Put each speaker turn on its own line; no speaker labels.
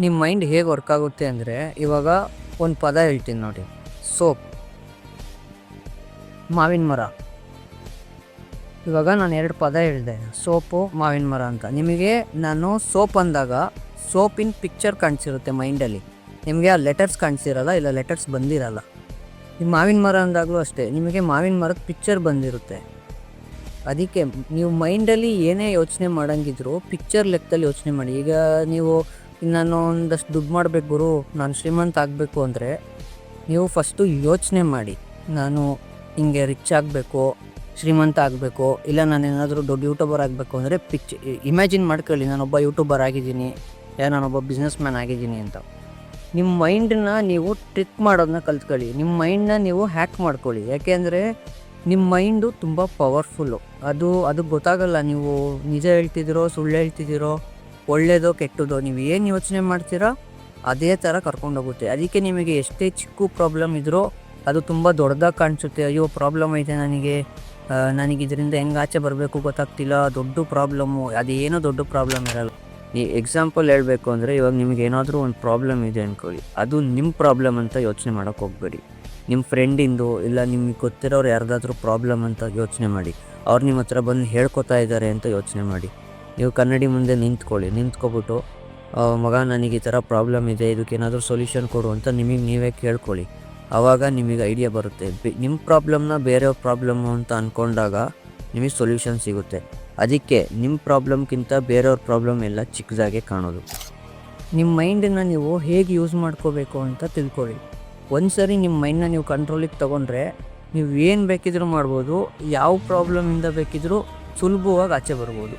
ನಿಮ್ಮ ಮೈಂಡ್ ಹೇಗೆ ವರ್ಕ್ ಆಗುತ್ತೆ ಅಂದರೆ, ಇವಾಗ ಒಂದು ಪದ ಹೇಳ್ತೀನಿ ನೋಡಿ. ಸೋಪ್, ಮಾವಿನ ಮರ. ಇವಾಗ ನಾನು 2 ಪದ ಹೇಳಿದೆ, ಸೋಪು, ಮಾವಿನ ಮರ ಅಂತ. ನಿಮಗೆ ನಾನು ಸೋಪ್ ಅಂದಾಗ ಸೋಪಿನ ಪಿಕ್ಚರ್ ಕಾಣಿಸಿರುತ್ತೆ ಮೈಂಡಲ್ಲಿ, ನಿಮಗೆ ಆ ಲೆಟರ್ಸ್ ಕಾಣಿಸಿರಲ್ಲ, ಇಲ್ಲ ಲೆಟರ್ಸ್ ಬಂದಿರಲ್ಲ. ಈ ಮಾವಿನ ಮರ ಅಂದಾಗಲೂ ಅಷ್ಟೇ, ನಿಮಗೆ ಮಾವಿನ ಮರದ ಪಿಕ್ಚರ್ ಬಂದಿರುತ್ತೆ. ಅದಕ್ಕೆ ನೀವು ಮೈಂಡಲ್ಲಿ ಏನೇ ಯೋಚನೆ ಮಾಡೋಂಗಿದ್ರು ಪಿಕ್ಚರ್ ಲೆಕ್ಕದಲ್ಲಿ ಯೋಚನೆ ಮಾಡಿ. ಈಗ ನೀವು ನಾನು ಒಂದಷ್ಟು ದುಡ್ಡು ಮಾಡಬೇಕು ಗುರು, ನಾನು ಶ್ರೀಮಂತ ಆಗಬೇಕು ಅಂದರೆ ನೀವು ಫಸ್ಟು ಯೋಚನೆ ಮಾಡಿ, ನಾನು ಹಿಂಗೆ ರಿಚ್ ಆಗಬೇಕು, ಶ್ರೀಮಂತ ಆಗಬೇಕು, ಇಲ್ಲ ನಾನೇನಾದರೂ ದೊಡ್ಡ ಯೂಟ್ಯೂಬರ್ ಆಗಬೇಕು ಅಂದರೆ ಇಮ್ಯಾಜಿನ್ ಮಾಡ್ಕೊಳ್ಳಿ, ನಾನೊಬ್ಬ ಯೂಟ್ಯೂಬರ್ ಆಗಿದ್ದೀನಿ, ನಾನೊಬ್ಬ ಬಿಸ್ನೆಸ್ ಮ್ಯಾನ್ ಆಗಿದ್ದೀನಿ ಅಂತ. ನಿಮ್ಮ ಮೈಂಡನ್ನ ನೀವು ಟ್ರಿಕ್ ಮಾಡೋದನ್ನ ಕಲ್ತ್ಕೊಳ್ಳಿ, ನಿಮ್ಮ ಮೈಂಡನ್ನ ನೀವು ಹ್ಯಾಕ್ ಮಾಡ್ಕೊಳ್ಳಿ. ಯಾಕೆಂದರೆ ನಿಮ್ಮ ಮೈಂಡು ತುಂಬ ಪವರ್ಫುಲ್ಲು. ಅದು ಗೊತ್ತಾಗಲ್ಲ, ನೀವು ನಿಜ ಹೇಳ್ತಿದ್ದೀರೋ ಸುಳ್ಳು ಹೇಳ್ತಿದ್ದೀರೋ, ಒಳ್ಳೆಯದೋ ಕೆಟ್ಟದೋ, ನೀವು ಏನು ಯೋಚನೆ ಮಾಡ್ತೀರೋ ಅದೇ ಥರ ಕರ್ಕೊಂಡೋಗುತ್ತೆ. ಅದಕ್ಕೆ ನಿಮಗೆ ಎಷ್ಟೇ ಚಿಕ್ಕ ಪ್ರಾಬ್ಲಮ್ ಇದ್ದರೂ ಅದು ತುಂಬ ದೊಡ್ಡದಾಗಿ ಕಾಣಿಸುತ್ತೆ. ಅಯ್ಯೋ ಪ್ರಾಬ್ಲಮ್ ಐತೆ ನನಗೆ ಇದರಿಂದ ಹೆಂಗೆ ಆಚೆ ಬರಬೇಕು ಗೊತ್ತಾಗ್ತಿಲ್ಲ, ದೊಡ್ಡ ಪ್ರಾಬ್ಲಮ್ಮು. ಅದೇನೋ ದೊಡ್ಡ ಪ್ರಾಬ್ಲಮ್ ಇರಲ್ಲ. ಈ ಎಕ್ಸಾಂಪಲ್ ಹೇಳಬೇಕು ಅಂದರೆ, ಇವಾಗ ನಿಮಗೆ ಏನಾದರೂ ಒಂದು ಪ್ರಾಬ್ಲಮ್ ಇದೆ ಅಂದ್ಕೊಳ್ಳಿ, ಅದು ನಿಮ್ಮ ಪ್ರಾಬ್ಲಮ್ ಅಂತ ಯೋಚನೆ ಮಾಡೋಕ್ಕೆ ಹೋಗಬೇಡಿ. ನಿಮ್ಮ ಫ್ರೆಂಡಿಂದು ಇಲ್ಲ ನಿಮಗೆ ಗೊತ್ತಿರೋರು ಯಾರ್ದಾದ್ರೂ ಪ್ರಾಬ್ಲಮ್ ಅಂತ ಯೋಚನೆ ಮಾಡಿ. ಅವ್ರು ನಿಮ್ಮ ಹತ್ರ ಬಂದು ಹೇಳ್ಕೊತಾ ಇದ್ದಾರೆ ಅಂತ ಯೋಚನೆ ಮಾಡಿ. ನೀವು ಕನ್ನಡಿ ಮುಂದೆ ನಿಂತ್ಕೊಬಿಟ್ಟು, ಮಗ ನನಗೆ ಈ ಥರ ಪ್ರಾಬ್ಲಮ್ ಇದೆ, ಇದಕ್ಕೇನಾದರೂ ಸೊಲ್ಯೂಷನ್ ಕೊಡು ಅಂತ ನಿಮಗೆ ನೀವೇ ಕೇಳ್ಕೊಳ್ಳಿ. ಆವಾಗ ನಿಮಗೆ ಐಡಿಯಾ ಬರುತ್ತೆ. ನಿಮ್ಮ ಪ್ರಾಬ್ಲಮ್ನ ಬೇರೆಯವ್ರ ಪ್ರಾಬ್ಲಮ್ಮು ಅಂತ ಅಂದ್ಕೊಂಡಾಗ ನಿಮಗೆ ಸೊಲ್ಯೂಷನ್ ಸಿಗುತ್ತೆ. ಅದಕ್ಕೆ ನಿಮ್ಮ ಪ್ರಾಬ್ಲಮ್ಗಿಂತ ಬೇರೆಯವ್ರ ಪ್ರಾಬ್ಲಮ್ ಎಲ್ಲ ಚಿಕ್ಕದಾಗೆ ಕಾಣೋದು. ನಿಮ್ಮ ಮೈಂಡನ್ನು ನೀವು ಹೇಗೆ ಯೂಸ್ ಮಾಡ್ಕೋಬೇಕು ಅಂತ ತಿಳ್ಕೊಳ್ಳಿ. ಒಂದು ಸರಿ ನಿಮ್ಮ ಮೈಂಡನ್ನ ನೀವು ಕಂಟ್ರೋಲಿಗೆ ತೊಗೊಂಡ್ರೆ ನೀವು ಏನು ಬೇಕಿದ್ರೂ ಮಾಡ್ಬೋದು, ಯಾವ ಪ್ರಾಬ್ಲಮಿಂದ ಬೇಕಿದ್ರೂ ಸುಲಭವಾಗಿ ಆಚೆ ಬರ್ಬೋದು.